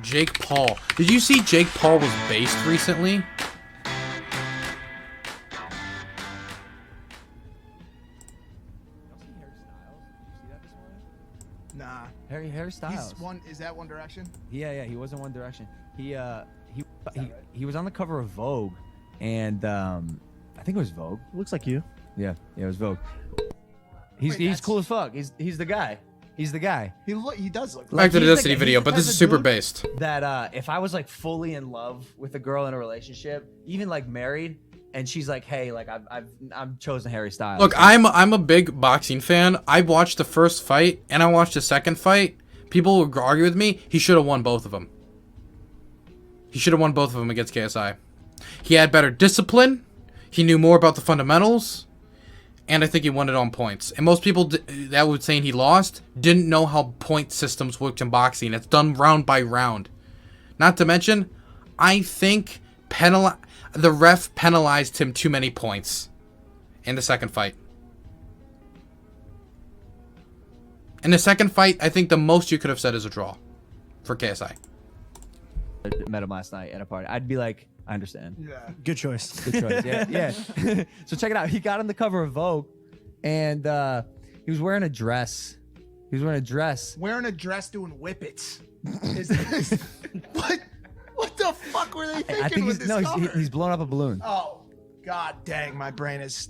Jake Paul. Did you see Jake Paul was based recently? Nah. Harry Styles. Is that One Direction? Yeah, he was in One Direction. He was on the cover of Vogue, and I think it was Vogue. Looks like you. Yeah, it was Vogue. He's cool as fuck. He's the guy. He's the guy. He does look. Back to the he's Destiny like- video, he's the but this type is of super dude based. That if I was like fully in love with a girl in a relationship, even like married, and she's like, hey, like I've chosen Harry Styles. Look, I'm a big boxing fan. I watched the first fight and I watched the second fight. People would argue with me. He should have won both of them. He should have won both of them against KSI. He had better discipline. He knew more about the fundamentals. And I think he won it on points. And most people that would saying he lost didn't know how point systems worked in boxing. It's done round by round. Not to mention, I think the ref penalized him too many points in the second fight. In the second fight, I think the most you could have said is a draw for KSI. Met him last night at a party. I'd be like, I understand. Yeah. Good choice. Good choice. Yeah. So check it out. He got on the cover of Vogue, and he was wearing a dress. Wearing a dress doing whippets. What the fuck were they thinking? I think with this cover? he's blowing up a balloon. Oh, god dang! My brain is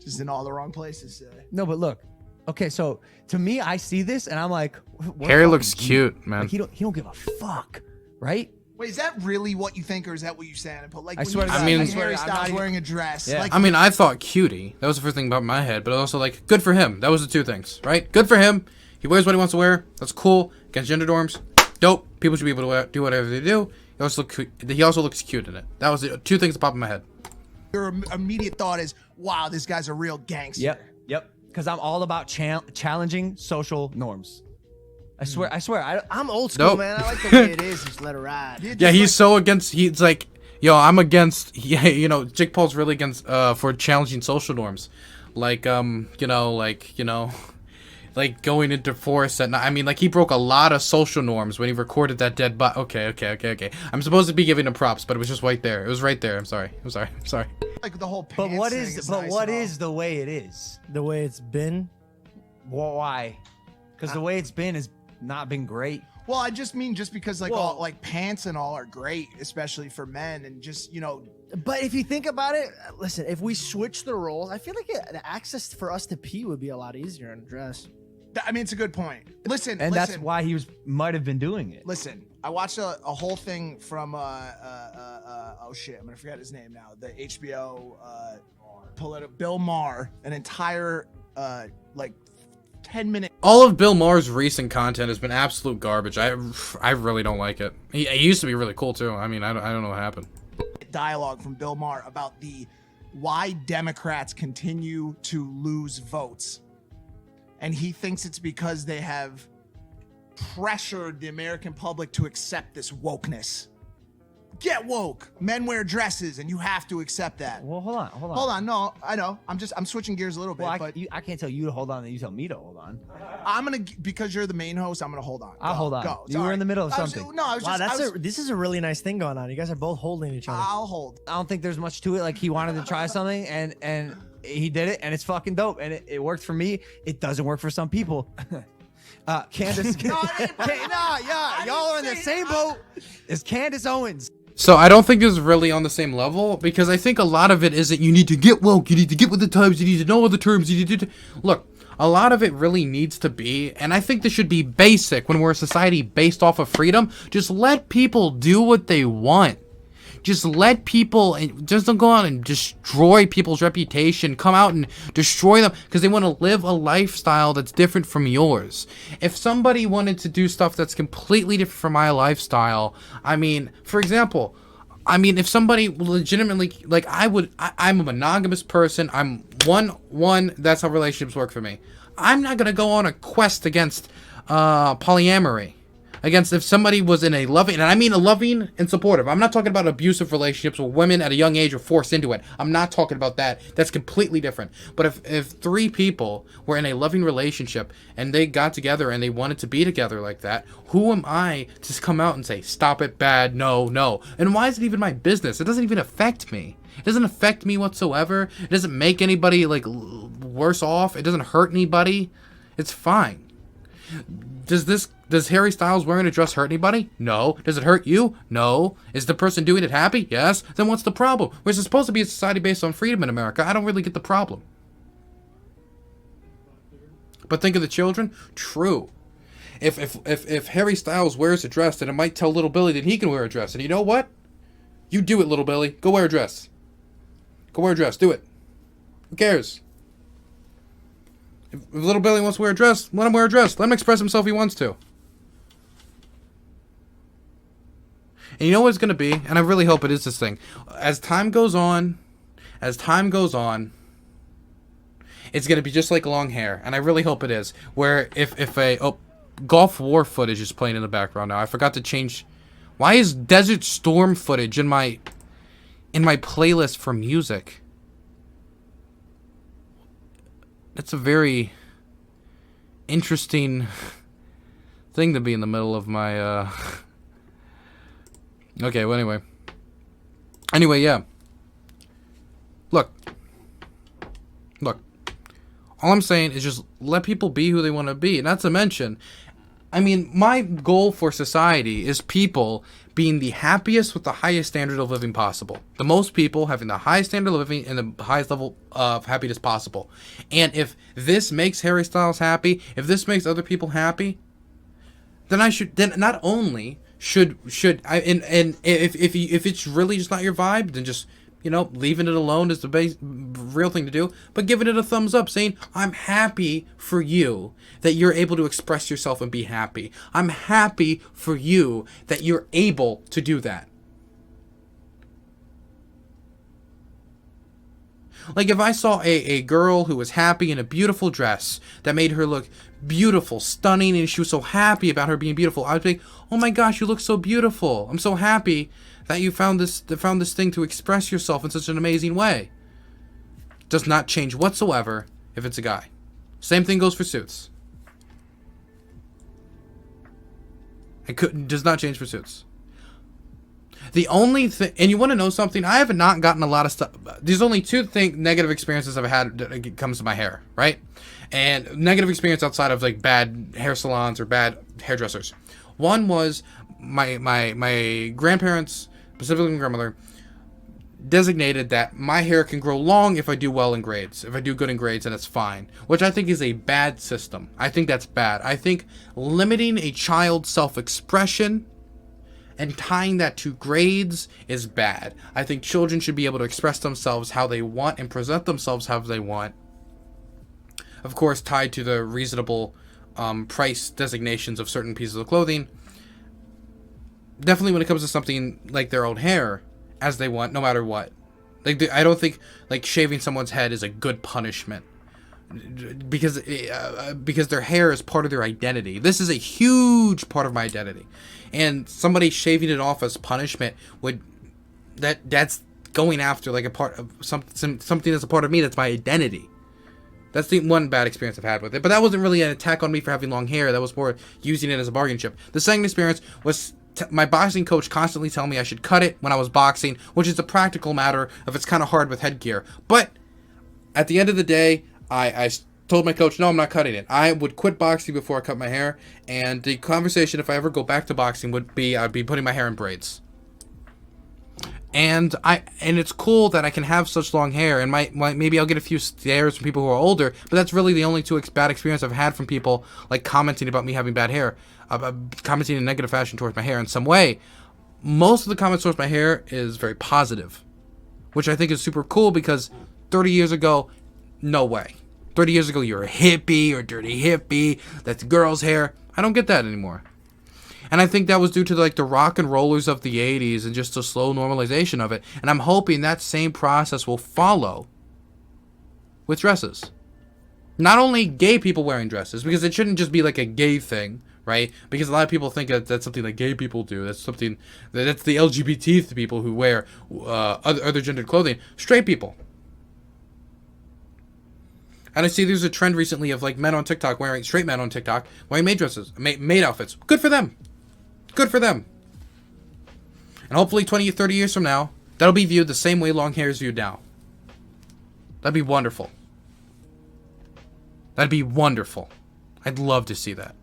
just in all the wrong places today. No, but look. Okay, so to me, I see this and I'm like, what Harry fucking looks dude? cute, man. Like he don't give a fuck, right? Wait, is that really what you think, or is that what you saying? But like, I when swear you to see, God, I mean- like, I swear Harry to God, I'm Styles not even- wearing a dress. Yeah. Like, I mean, I thought cutie. That was the first thing about my head. But also, like, good for him. That was the two things, right? Good for him. He wears what he wants to wear. That's cool. Against gender norms, dope. People should be able to do whatever they do. He also looks cute in it. That was the two things that popped in my head. your immediate thought is, "Wow, this guy's a real gangster." Yep. Because I'm all about challenging social norms. I swear. I'm old school, Nope. man. I like the way it is. Just let it ride. Yeah, he's so against. He's like, yo, I'm against. Jake Paul's really against for challenging social norms, like like going into forest at night. I mean, like he broke a lot of social norms when he recorded that dead body. Okay. I'm supposed to be giving him props, but it was just right there. It was right there. I'm sorry. Like the whole But pants what thing is? nice What and all. is the way it is? The way it's been. Why? Because the way it's been has not been great. Well, I just mean because like Well- all like pants and all are great, especially for men, and just But if you think about it, listen, if we switch the roles, I feel like the access for us to pee would be a lot easier in a dress. I mean, it's a good point. Listen, And that's why he might have been doing it. Listen, I watched a whole thing from oh shit, I'm gonna forget his name now. The HBO Bill Maher, an entire like 10-minute All of Bill Maher's recent content has been absolute garbage. I really don't like it. He used to be really cool too. I mean, I don't know what happened. dialogue from Bill Maher about why Democrats continue to lose votes. And he thinks it's because they have pressured the American public to accept this wokeness. Get woke. Men wear dresses and you have to accept that. Well, hold on. Hold on, no, I know. I'm switching gears a little bit, Well, but I can't tell you to hold on, and you tell me to hold on. I'm gonna, because you're the main host, I'm gonna hold on. I'll hold on. Go. You were in the middle of I was- something. No, I was Wow, just. this is a really nice thing going on. You guys are both holding each other. I'll hold. I don't think there's much to it. Like he wanted to try something, and he did it, and it's fucking dope, and it worked for me. It doesn't work for some people. Candace, y'all are in the same boat as Candace Owens. So I don't think it's really on the same level because I think a lot of it isn't you need to get woke, you need to get with the times, you need to know all the terms, you need to look. A lot of it really needs to be, and I think this should be basic when we're a society based off of freedom. Just let people do what they want. Just let people, just don't go out and destroy people's reputation. Come out and destroy them because they want to live a lifestyle that's different from yours. If somebody wanted to do stuff that's completely different from my lifestyle, I mean, for example, if somebody legitimately, like I'm a monogamous person. I'm one. That's how relationships work for me. I'm not gonna go on a quest against polyamory. against if somebody was in a loving, and I mean a loving and supportive. I'm not talking about abusive relationships where women at a young age are forced into it. I'm not talking about that. That's completely different. But if 3 people were in a loving relationship and they got together and they wanted to be together like that, who am I to come out and say, stop it, bad, no, no? And why is it even my business? It doesn't even affect me. It doesn't affect me whatsoever. It doesn't make anybody like worse off. It doesn't hurt anybody. It's fine. Does Harry Styles wearing a dress hurt anybody? No. Does it hurt you? No. Is the person doing it happy? Yes. Then what's the problem? We're supposed to be a society based on freedom in America. I don't really get the problem. But think of the children. True. If Harry Styles wears a dress, then it might tell little Billy that he can wear a dress. And you know what? You do it, little Billy. Go wear a dress. Go wear a dress. Do it. Who cares? If little Billy wants to wear a dress, let him wear a dress. Let him express himself if he wants to. And you know what it's going to be? And I really hope it is this thing. As time goes on, it's going to be just like long hair. And I really hope it is. Where if Gulf War footage is playing in the background now. I forgot to change. Why is Desert Storm footage in my playlist for music? That's a very interesting thing to be in the middle of my Okay, well anyway, yeah. Look. All I'm saying is just let people be who they want to be. Not to mention, I mean, my goal for society is people being the happiest with the highest standard of living possible. The most people having the highest standard of living and the highest level of happiness possible. And if this makes Harry Styles happy, if this makes other people happy, then not only should I, and if it's really just not your vibe, then just, leaving it alone is the real thing to do. But giving it a thumbs up, saying, I'm happy for you that you're able to express yourself and be happy. I'm happy for you that you're able to do that. Like if I saw a girl who was happy in a beautiful dress that made her look beautiful, stunning, and she was so happy about her being beautiful, I'd be, oh my gosh, you look so beautiful. I'm so happy that you found this thing to express yourself in such an amazing way. Does not change whatsoever if it's a guy. Same thing goes for suits. Does not change for suits. The only thing, and you want to know something? I have not gotten a lot of stuff. There's only 2 negative experiences I've had when it comes to my hair, right? And negative experience outside of like bad hair salons or bad hairdressers. One was my grandparents, specifically my grandmother, designated that my hair can grow long if I do well in grades. If I do good in grades, then it's fine. Which I think is a bad system. I think that's bad. I think limiting a child's self-expression and tying that to grades is bad. I think children should be able to express themselves how they want and present themselves how they want. Of course, tied to the reasonable price designations of certain pieces of clothing. Definitely when it comes to something like their own hair, as they want, no matter what. Like I don't think like shaving someone's head is a good punishment. Because their hair is part of their identity. This is a huge part of my identity. And somebody shaving it off as punishment that's going after like a part of something that's a part of me that's my identity. That's the one bad experience I've had with it. But that wasn't really an attack on me for having long hair. That was more using it as a bargaining chip. The second experience was my boxing coach constantly telling me I should cut it when I was boxing, which is a practical matter of it's kind of hard with headgear. But at the end of the day, I told my coach, no, I'm not cutting it. I would quit boxing before I cut my hair. And the conversation, if I ever go back to boxing, would be I'd be putting my hair in braids. And it's cool that I can have such long hair, and maybe I'll get a few stares from people who are older, but that's really the only 2 bad experience I've had from people like commenting about me having bad hair, commenting in a negative fashion towards my hair in some way. Most of the comments towards my hair is very positive, which I think is super cool because 30 years ago, no way. 30 years ago, you're a hippie or dirty hippie. That's girl's hair. I don't get that anymore. And I think that was due to like the rock and rollers of the 80s and just a slow normalization of it. And I'm hoping that same process will follow with dresses. Not only gay people wearing dresses, because it shouldn't just be like a gay thing, right? Because a lot of people think that that's something that gay people do. That's something that's the LGBT people who wear other gendered clothing. Straight people. And I see there's a trend recently of like men on TikTok wearing, straight men on TikTok wearing maid dresses, maid outfits. Good for them. Good for them. And hopefully 20 or 30 years from now, that'll be viewed the same way long hair is viewed now. That'd be wonderful. That'd be wonderful. I'd love to see that.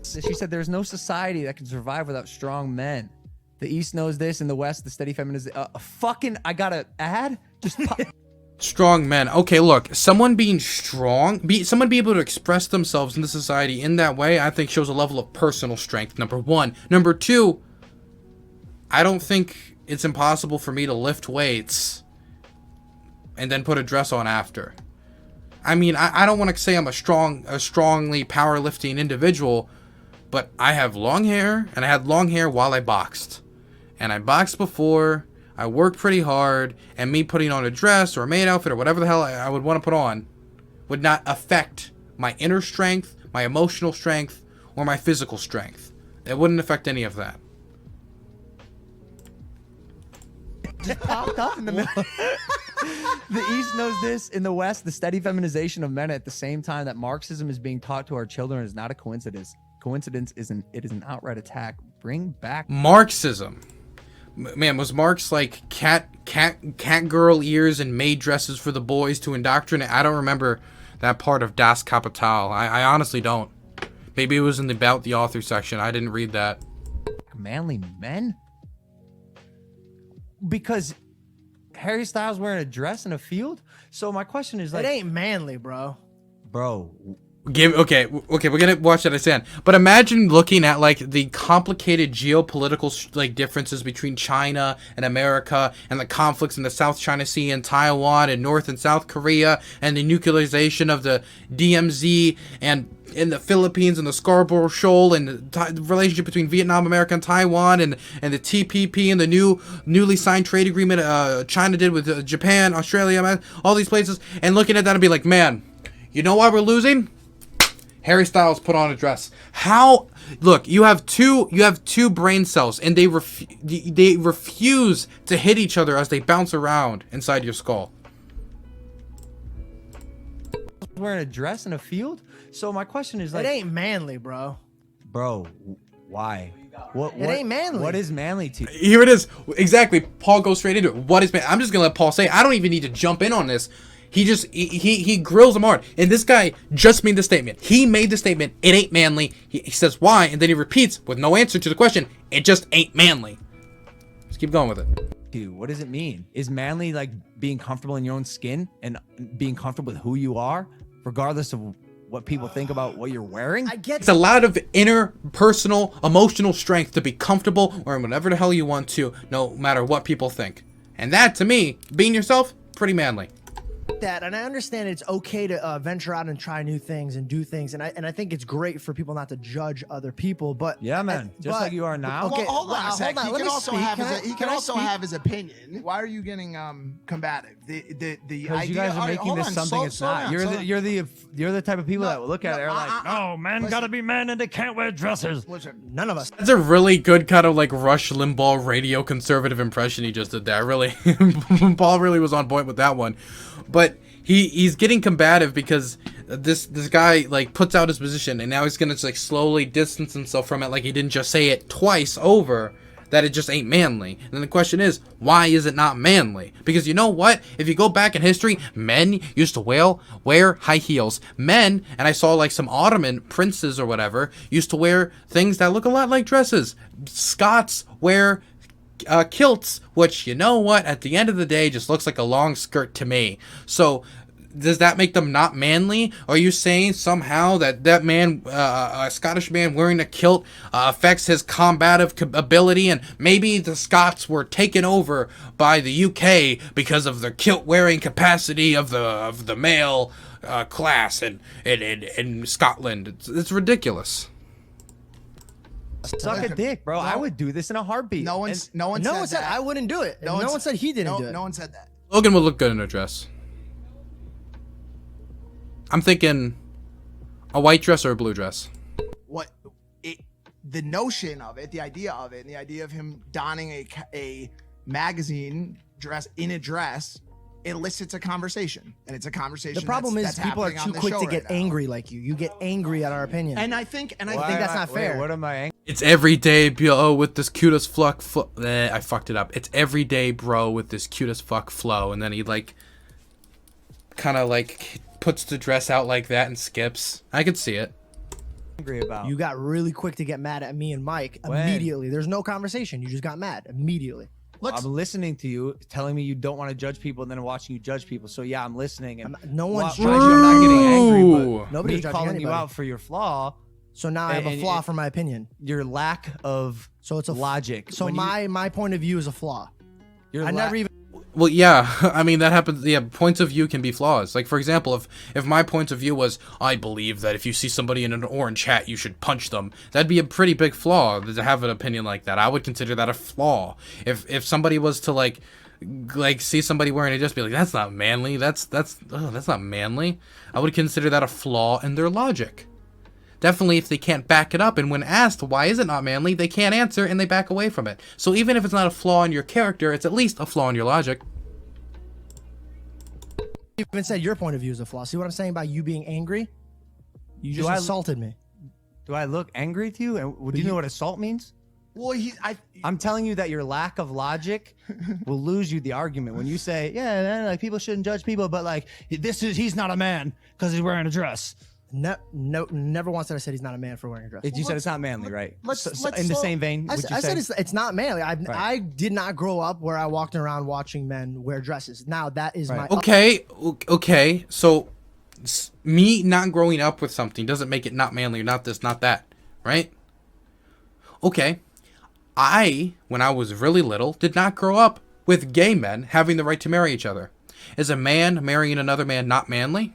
She said there's no society that can survive without strong men. The East knows this, and the West, the steady feminism. I got to add? Just Strong men. Okay, look, someone being strong, someone be able to express themselves in the society in that way, I think shows a level of personal strength, number one. Number two, I don't think it's impossible for me to lift weights and then put a dress on after. I mean, I don't want to say I'm a strongly powerlifting individual, but I have long hair, and I had long hair while I boxed. And I boxed before, I worked pretty hard, and me putting on a dress or a maid outfit or whatever the hell I would want to put on would not affect my inner strength, my emotional strength, or my physical strength. It wouldn't affect any of that. just popped up in the middle. The East knows this. In the West, the steady feminization of men at the same time that Marxism is being taught to our children is not a coincidence. It is an outright attack. Bring back Marxism. Man, was Marx like cat girl ears and maid dresses for the boys to indoctrinate? I don't remember that part of Das Kapital. I honestly don't. Maybe it was in the About the Author section. I didn't read that. manly men? Because Harry Styles wearing a dress in a field? So my question is like, it ain't manly, bro. bro, Okay, we're gonna watch that again. But imagine looking at like the complicated geopolitical like differences between China and America, and the conflicts in the South China Sea and Taiwan and North and South Korea, and the nuclearization of the DMZ and in the Philippines and the Scarborough Shoal, and the relationship between Vietnam, America, and Taiwan, and the TPP and the newly signed trade agreement China did with Japan, Australia, all these places, and looking at that and be like, man, you know why we're losing? Harry Styles put on a dress. How? Look, you have two brain cells, and they refuse to hit each other as they bounce around inside your skull. wearing a dress in a field? So my question is like, It ain't manly, bro. bro, why? What It ain't manly. What is manly to you? Here it is. Exactly. Paul goes straight into it. What is man? I'm just gonna let Paul say it. I don't even need to jump in on this. He grills him hard, and this guy just made the statement. He made the statement. It ain't manly. He says why, and then he repeats with no answer to the question. It just ain't manly. Just keep going with it. Dude, what does it mean? Is manly like being comfortable in your own skin and being comfortable with who you are, regardless of what people think about what you're wearing? I get It's a lot of inner, personal, emotional strength to be comfortable wearing whatever the hell you want to, no matter what people think. And that, to me, being yourself, pretty manly. that, and I understand it's okay to venture out and try new things and do things, and I think it's great for people not to judge other people. But Yeah, man. Just like you are now. Okay, Well, hold on a sec. hold on. He Let can me also speak. have Can his, I- he can can I also speak? have his opinion. Why are you getting combative? The Because idea. you guys are all right, making hold this on, something slow- it's slow not. down, slow down. You're the type of people No, that will look at it and are like, no, men listen. gotta be men and they can't wear dresses. Listen, none of us. That's a really good kind of like Rush Limbaugh radio conservative impression he just did there. Really, Paul really was on point with that one. But he's getting combative because this guy like puts out his position, and now he's gonna just, like slowly distance himself from it, like he didn't just say it twice over that it just ain't manly. And then the question is, why is it not manly? Because you know what? If you go back in history, men used to wear high heels. Men, and I saw like some Ottoman princes or whatever, used to wear things that look a lot like dresses. Scots wear kilts, which, you know what, at the end of the day just looks like a long skirt to me. So does that make them not manly? Are you saying somehow that man, a Scottish man wearing a kilt, affects his combative ability, and maybe the Scots were taken over by the UK because of the kilt wearing capacity of the male class in Scotland? It's ridiculous. Suck a dick, bro. I would do this in a heartbeat. no one said said that. I wouldn't do it. No one said he didn't do it. No one said that. Logan would look good in a dress. I'm thinking a white dress or a blue dress. What? the notion of it, the idea of it, and the idea of him donning a magazine dress in a dress elicits a conversation, and it's a conversation. The problem is people are too quick to get angry like you. You get angry at our opinion, and I think that's not fair. What am I angry? It's everyday bro with this cutest fuck I fucked it up. It's everyday bro with this cutest fuck flow, and then he like kind of like puts the dress out like that and skips. I could see it. Angry about? You got really quick to get mad at me and Mike immediately. There's no conversation. You just got mad immediately. I'm listening to you, telling me you don't want to judge people, and then watching you judge people. So yeah, I'm listening. And no one's judging. I'm not getting angry, but nobody's me judging calling anybody. you out for your flaw. So now I have a flaw for my opinion. Your lack of logic. So my point of view is a flaw. I never even. Well, yeah, I mean, that happens. Yeah, points of view can be flaws. Like, for example, if my point of view was, I believe that if you see somebody in an orange hat, you should punch them, that'd be a pretty big flaw to have an opinion like that. I would consider that a flaw. If somebody was to, like see somebody wearing it, just be like, that's not manly, that's not manly, I would consider that a flaw in their logic. Definitely if they can't back it up, and when asked why is it not manly, they can't answer and they back away from it. So even if it's not a flaw in your character, it's at least a flaw in your logic. You even said your point of view is a flaw. See what I'm saying about you being angry? You just assaulted me. Do I look angry to you? And do you know what assault means? Well, I'm telling you that your lack of logic will lose you the argument when you say, yeah, man, like people shouldn't judge people, but like he's not a man because he's wearing a dress. No, never once did I said he's not a man for wearing a dress. You said it's not manly, right? Let's in the same vein, I said it's not manly. I did not grow up where I walked around watching men wear dresses. Now that is my okay. So me not growing up with something doesn't make it not manly or not this, not that, right? Okay, when I was really little, did not grow up with gay men having the right to marry each other. Is a man marrying another man not manly?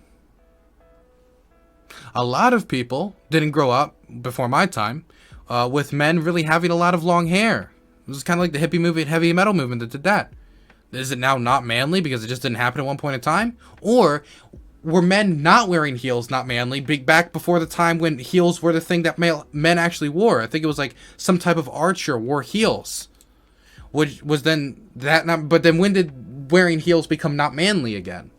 A lot of people didn't grow up before my time with men really having a lot of long hair. It was kind of like the hippie movement, heavy metal movement that did that. Is it now not manly because it just didn't happen at one point in time? Or were men not wearing heels not manly back before the time when heels were the thing that men actually wore? I think it was like some type of archer wore heels. Which was then that not, but then when did wearing heels become not manly again?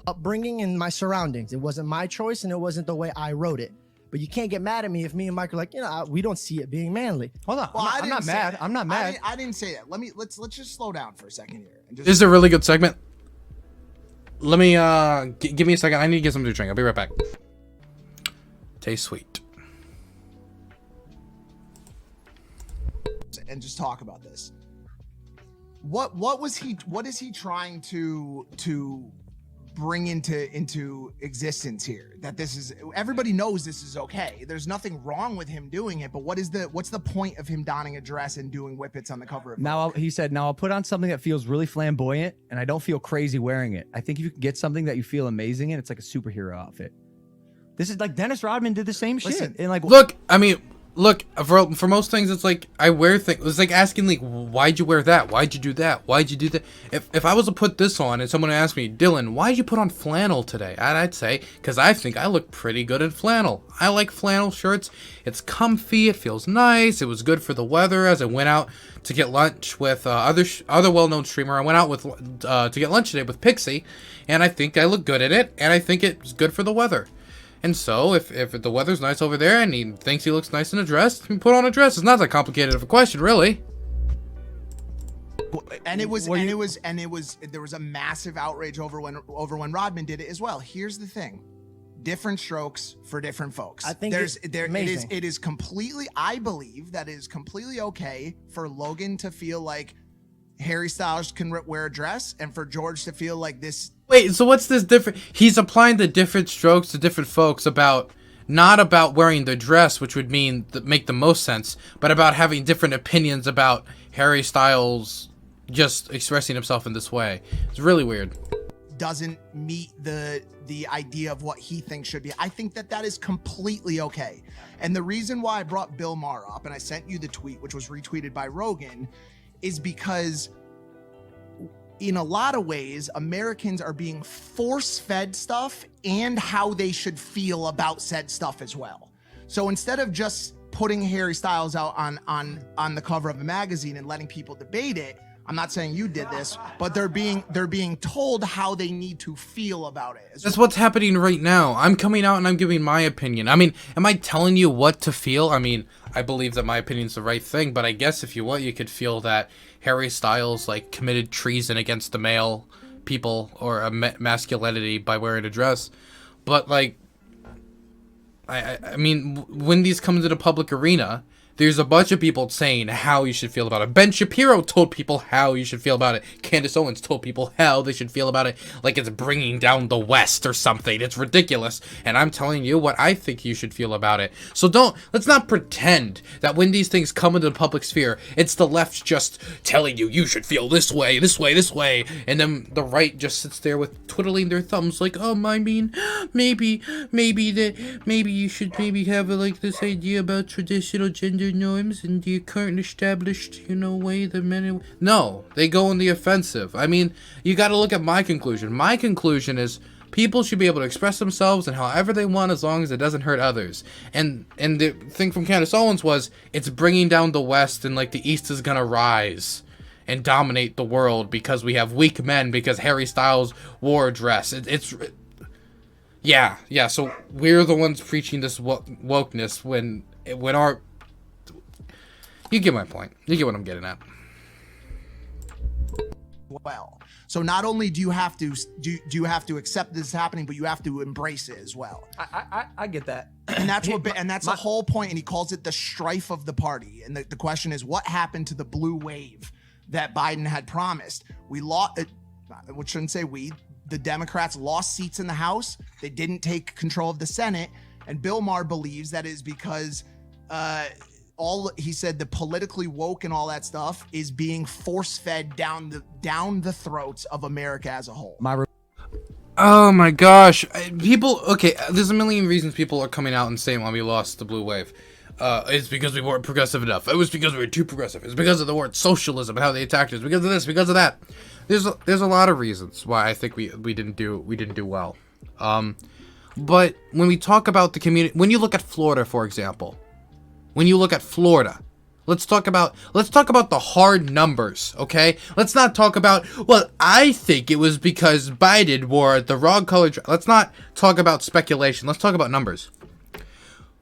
Upbringing and my surroundings. It wasn't my choice and it wasn't the way I wrote it. But you can't get mad at me if me and Mike are like, we don't see it being manly. Hold on. Well, I'm not mad. I'm not mad. I didn't say that. Let's just slow down for a second here. This is a really good segment. Let me give me a second. I need to get something to drink. I'll be right back. Tastes sweet. And just talk about this. What is he trying to bring into existence here? That this is, everybody knows this is okay. There's nothing wrong with him doing it, but what's the point of him donning a dress and doing whippets on the cover of Vogue? He said, now I'll put on something that feels really flamboyant and I don't feel crazy wearing it. I think if you can get something that you feel amazing in, it's like a superhero outfit. This is like Dennis Rodman did the same shit. And like, look, for most things, it's like I wear things. It's like asking, like, why'd you wear that? Why'd you do that? Why'd you do that? If I was to put this on and someone asked me, Dylan, why'd you put on flannel today? I'd say, because I think I look pretty good in flannel. I like flannel shirts. It's comfy. It feels nice. It was good for the weather. As I went out to get lunch with other well-known streamer, I went out with to get lunch today with Pixie, and I think I look good in it, and I think it's good for the weather. And so, if the weather's nice over there and he thinks he looks nice in a dress, he put on a dress. It's not that complicated of a question, really. And there was a massive outrage over when Rodman did it as well. Here's the thing. Different strokes for different folks. I think it is completely, I believe that it is completely okay for Logan to feel like Harry Styles can wear a dress and for George to feel like this. Wait, so what's this different? He's applying the different strokes to different folks not about wearing the dress, which would make the most sense, but about having different opinions about Harry Styles just expressing himself in this way. It's really weird. Doesn't meet the idea of what he thinks should be. I think that is completely okay. And the reason why I brought Bill Maher up and I sent you the tweet, which was retweeted by Rogan, is because in a lot of ways, Americans are being force-fed stuff and how they should feel about said stuff as well. So instead of just putting Harry Styles out on the cover of a magazine and letting people debate it, I'm not saying you did this, but they're being told how they need to feel about it. That's what's happening right now. I'm coming out and I'm giving my opinion. I mean, am I telling you what to feel? I mean, I believe that my opinion's the right thing, but I guess if you want, you could feel that Harry Styles like committed treason against the male people or a masculinity by wearing a dress. But like, I mean, when these come into the public arena, there's a bunch of people saying how you should feel about it. Ben Shapiro told people how you should feel about it. Candace Owens told people how they should feel about it. Like it's bringing down the West or something. It's ridiculous. And I'm telling you what I think you should feel about it. So let's not pretend that when these things come into the public sphere, it's the left just telling you should feel this way, this way, this way. And then the right just sits there with twiddling their thumbs like, oh, I mean, maybe you should have like this idea about traditional gender norms and the current established, way that men and... No, they go on the offensive. I mean, you got to look at my conclusion. My conclusion is people should be able to express themselves and however they want as long as it doesn't hurt others. And the thing from Candace Owens was it's bringing down the West and like the East is gonna rise and dominate the world because we have weak men because Harry Styles wore a dress. Yeah. So we're the ones preaching this wokeness when our... You get my point. You get what I'm getting at. Well, so not only do you have to accept this is happening, but you have to embrace it as well. I get that. And that's the whole point. And he calls it the strife of the party. And the question is, what happened to the blue wave that Biden had promised? We lost. We shouldn't say we. The Democrats lost seats in the House. They didn't take control of the Senate. And Bill Maher believes that is because he said the politically woke and all that stuff is being force-fed down the throats of America as a whole. Oh my gosh. There's a million reasons people are coming out and saying why we lost the blue wave. It's because we weren't progressive enough. It was because we were too progressive. It's because of the word socialism and how they attacked us. Because of this, because of that. There's a lot of reasons why I think we didn't do well. But when we talk about the community, when you look at Florida, for example, let's talk about the hard numbers, okay? Let's not talk about, well, I think it was because Biden wore the wrong color. Let's not talk about speculation. Let's talk about numbers.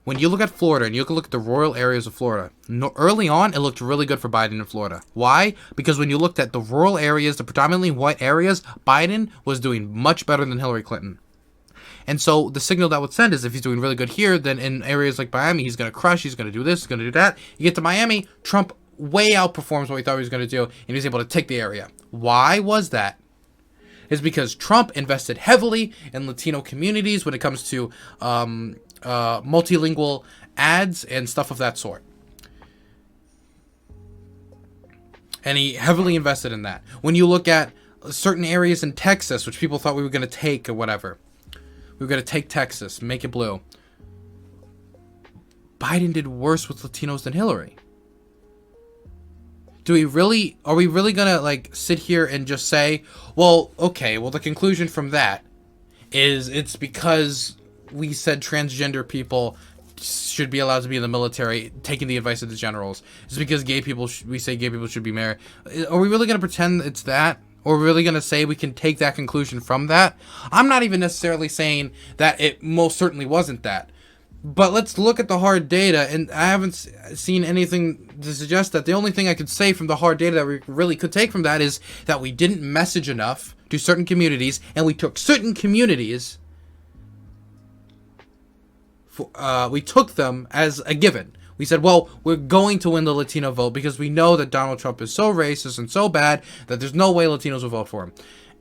When you look at Florida and you look at the rural areas of Florida, early on, it looked really good for Biden in Florida. Why? Because when you looked at the rural areas, the predominantly white areas, Biden was doing much better than Hillary Clinton. And so the signal that would send is if he's doing really good here, then in areas like Miami, he's going to crush, he's going to do this, he's going to do that. You get to Miami, Trump way outperforms what we thought he was going to do, and he was able to take the area. Why was that? It's because Trump invested heavily in Latino communities when it comes to multilingual ads and stuff of that sort. And he heavily invested in that. When you look at certain areas in Texas, which people thought we were going to take or whatever, we were going to take Texas, make it blue. Biden did worse with Latinos than Hillary. Are we really going to like sit here and just say, the conclusion from that is it's because we said transgender people should be allowed to be in the military, taking the advice of the generals. It's because we say gay people should be married. Are we really going to pretend it's that? Or are we really going to say we can take that conclusion from that? I'm not even necessarily saying that it most certainly wasn't that. But let's look at the hard data, and I haven't seen anything to suggest that. The only thing I could say from the hard data that we really could take from that is that we didn't message enough to certain communities, and we took certain communities, we took them as a given. We said, well, we're going to win the Latino vote because we know that Donald Trump is so racist and so bad that there's no way Latinos will vote for him.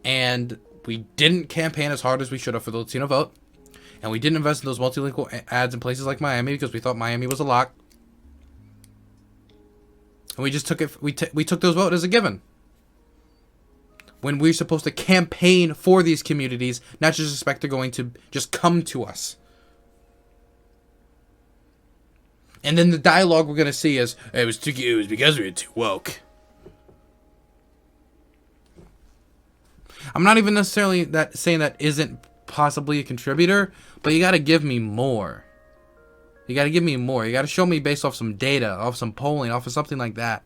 And we didn't campaign as hard as we should have for the Latino vote. And we didn't invest in those multilingual ads in places like Miami because we thought Miami was a lock. And we just took it. We took those votes as a given. When we're supposed to campaign for these communities, not just expect they're going to just come to us. And then the dialogue we're going to see is, it was because we were too woke. I'm not even necessarily saying that isn't possibly a contributor, but you got to give me more. You got to give me more. You got to show me based off some data, off some polling, off of something like that.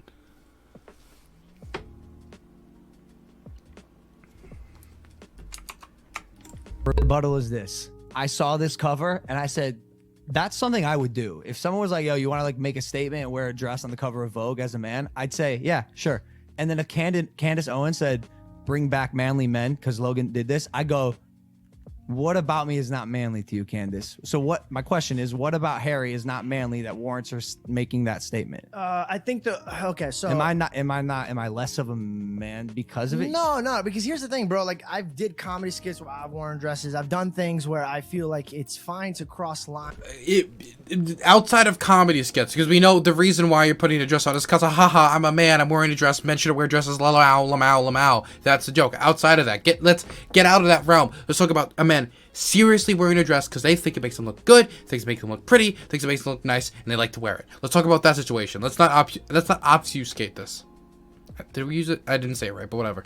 Rebuttal is this. I saw this cover and I said, that's something I would do. If someone was like, yo, you want to like make a statement and wear a dress on the cover of Vogue as a man, I'd say, yeah, sure. And then if Candace Owens said, bring back manly men because Logan did this, I go, what about me is not manly to you, Candace? So what? My question is, what about Harry is not manly that warrants her making that statement? I think okay. So am I less of a man because of it? No, because here's the thing, bro. Like I did comedy skits where I've worn dresses. I've done things where I feel like it's fine to cross line. Outside of comedy skits, because we know the reason why you're putting a dress on is because of haha, I'm a man, I'm wearing a dress. Men should wear dresses. Lamau. That's the joke. Outside of that, let's get out of that realm. Let's talk about a man seriously wearing a dress because they think it makes them look good, thinks it makes them look pretty, thinks it makes them look nice, and they like to wear it. Let's talk about that situation. Let's not obfuscate this. Did we use it? I didn't say it right, but whatever.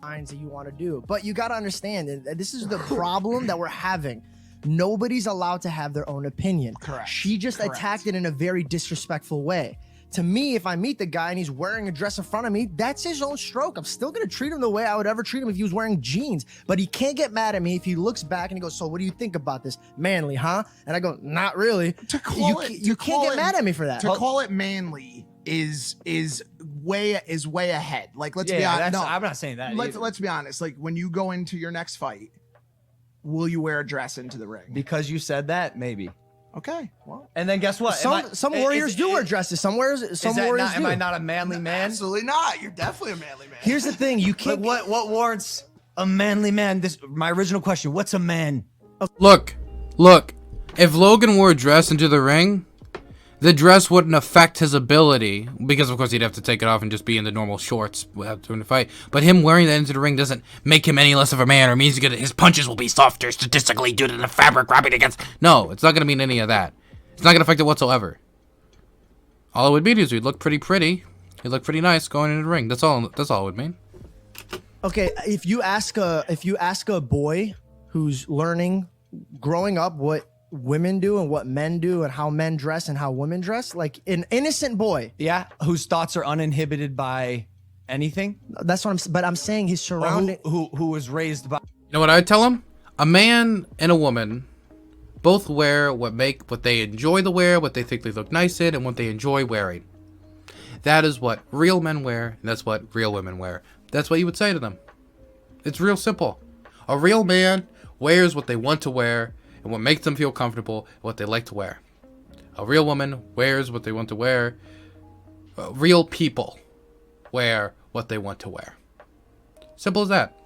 That you want to do, but you got to understand, and this is the problem that we're having. Nobody's allowed to have their own opinion. Correct. She just attacked it in a very disrespectful way. To me, if I meet the guy and he's wearing a dress in front of me, that's his own stroke. I'm still gonna treat him the way I would ever treat him if he was wearing jeans. But he can't get mad at me if he looks back and he goes, so what do you think about this? Manly, huh? And I go, not really. You can't get mad at me for that. To call it manly is way ahead. Like, let's be honest. No, I'm not saying that. Let's be honest. Like, when you go into your next fight, will you wear a dress into the ring? Because you said that, maybe. Okay. Well, and then guess what? Some warriors do wear dresses. Some warriors do. Am I not a manly man? Absolutely not. You're definitely a manly man. Here's the thing: you can't. What warrants a manly man? My original question: what's a man? Look. If Logan wore a dress into the ring, the dress wouldn't affect his ability because, of course, he'd have to take it off and just be in the normal shorts without doing the fight. But him wearing that into the ring doesn't make him any less of a man or means his punches will be softer statistically due to the fabric rubbing against. No, it's not going to mean any of that. It's not going to affect it whatsoever. All it would mean is he'd look pretty. He'd look pretty nice going into the ring. That's all it would mean. Okay, if you ask a boy who's learning, growing up, what women do and what men do and how men dress and how women dress, like an innocent boy, whose thoughts are uninhibited by anything. That's what I'm saying his surrounding, who was raised by. You know what I tell him? A man and a woman both wear what they enjoy to wear, what they think they look nice in, and what they enjoy wearing. That is what real men wear, and that's what real women wear. That's what you would say to them. It's real simple. A real man wears what they want to wear and what makes them feel comfortable, and what they like to wear. A real woman wears what they want to wear. Real people wear what they want to wear. Simple as that.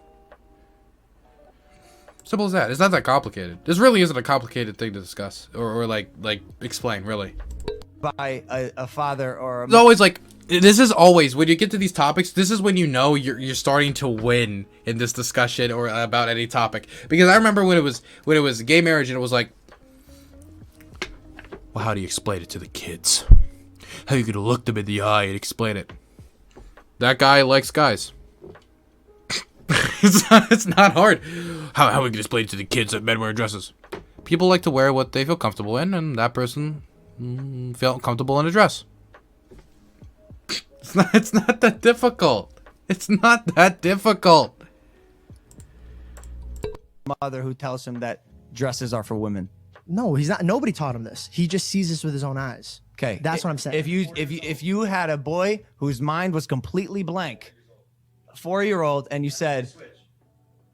Simple as that. It's not that complicated. This really isn't a complicated thing to discuss or like explain, really. By a father or a... It's always like, this is always, when you get to these topics, this is when you know you're starting to win in this discussion or about any topic. Because I remember when it was gay marriage and it was like, well, how do you explain it to the kids? How are you gonna look them in the eye and explain it? That guy likes guys. It's not hard. How are we gonna explain it to the kids that men wear dresses? People like to wear what they feel comfortable in, and that person felt comfortable in a dress. It's not that difficult. It's not that difficult. Mother who tells him that dresses are for women. No, he's not. Nobody taught him this. He just sees this with his own eyes. Okay, that's what I'm saying. If you had a boy whose mind was completely blank, a 4-year-old, and you said,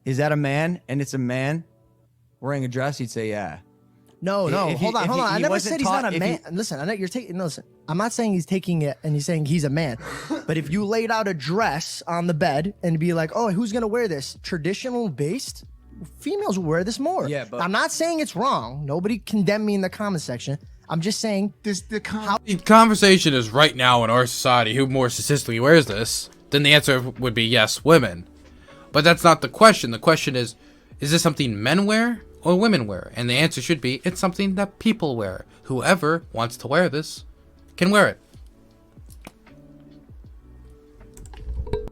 "Is that a man?" and it's a man wearing a dress, he'd say, "Yeah." No, hold on. I never said he's not a man. Listen, listen. I'm not saying he's taking it and he's saying he's a man. But if you laid out a dress on the bed and be like, oh, who's gonna wear this? Traditional based, females will wear this more. Yeah, but I'm not saying it's wrong. Nobody condemn me in the comment section. I'm just saying the conversation is right now in our society who more statistically wears this. Then the answer would be yes, women. But that's not the question. The question is this something men wear or women wear? And the answer should be, it's something that people wear. Whoever wants to wear this can wear it.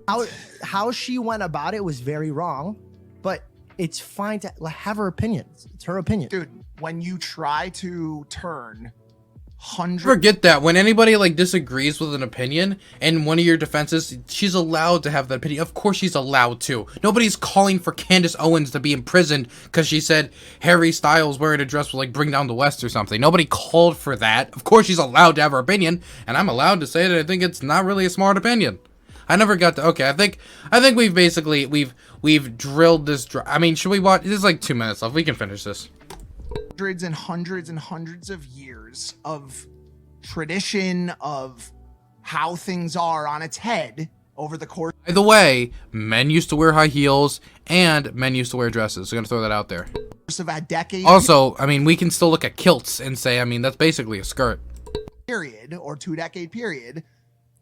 How she went about it was very wrong, but it's fine to have her opinion. It's her opinion. Dude, when you try to turn hundreds... Forget that. When anybody like disagrees with an opinion and one of your defenses, she's allowed to have that opinion. Of course she's allowed to. Nobody's calling for Candace Owens to be imprisoned because she said Harry Styles wearing a dress will like bring down the West or something. Nobody called for that. Of course she's allowed to have her opinion, and I'm allowed to say that I think it's not really a smart opinion. I never got to. Okay, I think we've basically we've drilled this. I mean, should we watch? This is like 2 minutes left. We can finish this. Hundreds and hundreds of years of tradition of how things are on its head over the course. By the way, men used to wear high heels and men used to wear dresses. So I'm gonna throw that out there. Of a decade. Also, I mean, we can still look at kilts and say, I mean, that's basically a skirt. Period or 2-decade period.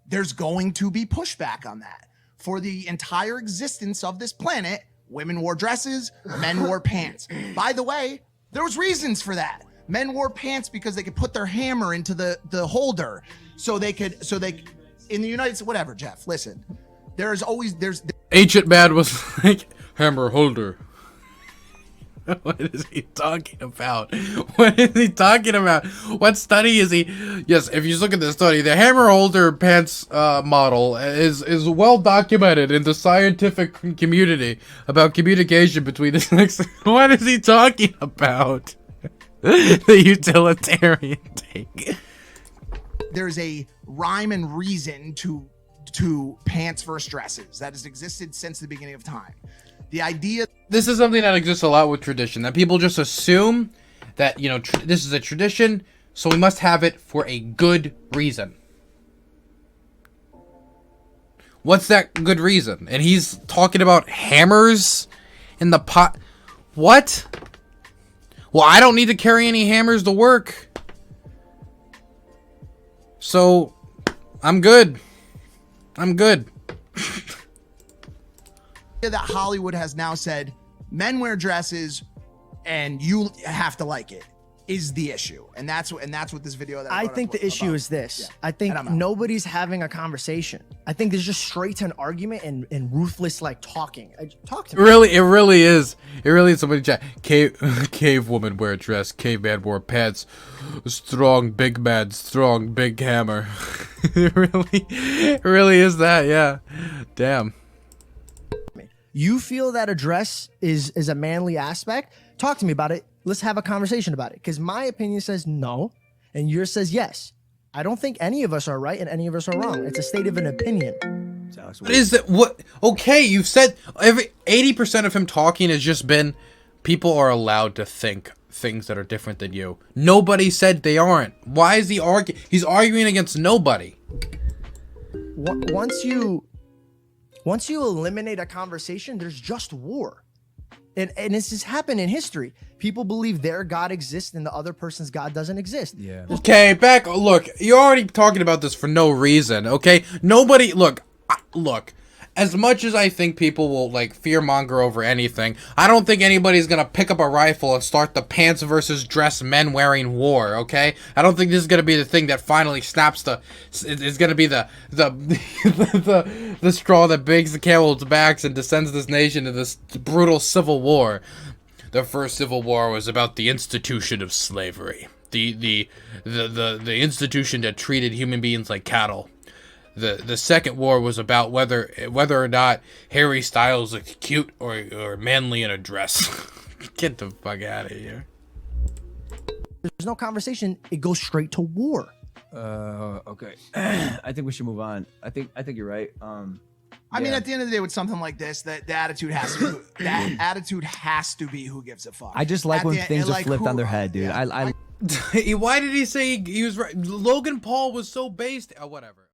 There's going to be pushback on that. For the entire existence of this planet, women wore dresses, men wore pants. By the way, there was reasons for that. Men wore pants because they could put their hammer into the holder, so they in the United States, whatever, Jeff, listen. There's Ancient man was like, hammer holder. What is he talking about? What is he talking about? What study is he? Yes, if you look at the study, the hammer holder pants model is well documented in the scientific community about communication between the sexes. What is he talking about? The utilitarian take. There's a rhyme and reason to pants versus dresses that has existed since the beginning of time. The idea... This is something that exists a lot with tradition, that people just assume that, you know, this is a tradition, so we must have it for a good reason. What's that good reason? And he's talking about hammers in the pot. What? Well, I don't need to carry any hammers to work. So, I'm good. I'm good. That Hollywood has now said men wear dresses and you have to like it is the issue, and that's what this video that I think the issue is this. Yeah. I think nobody's having a conversation. I think there's just straight to an argument and ruthless like talking. Talk to me. Really, it really is. It really is. Somebody chat. Cave woman wear a dress. Caveman wore pants. Strong big man. Strong big hammer. It really is that. Yeah. Damn. You feel that a dress is a manly aspect? Talk to me about it. Let's have a conversation about it. Because my opinion says no, and yours says yes. I don't think any of us are right and any of us are wrong. It's a state of an opinion. What is it? What? Okay, you've said 80% of him talking has just been people are allowed to think things that are different than you. Nobody said they aren't. Why is he arguing? He's arguing against nobody. Once you eliminate a conversation, there's just war. And this has happened in history. People believe their God exists and the other person's God doesn't exist. Yeah. Okay, look, you're already talking about this for no reason, okay? Nobody, look, as much as I think people will, like, fearmonger over anything, I don't think anybody's gonna pick up a rifle and start the pants versus dress men wearing war, okay? I don't think this is gonna be the thing that finally snaps it's gonna be the straw that breaks the camel's backs and descends this nation to this brutal civil war. The first civil war was about the institution of slavery. The institution that treated human beings like cattle. The second war was about whether or not Harry Styles looks cute or manly in a dress. Get the fuck out of here. There's no conversation. It goes straight to war. Okay. I think we should move on. I think you're right. I mean, at the end of the day, with something like this, the attitude has to be who gives a fuck. I just like when things are flipped on their head, dude. Yeah. I Why did he say he was right? Logan Paul was so based. Whatever.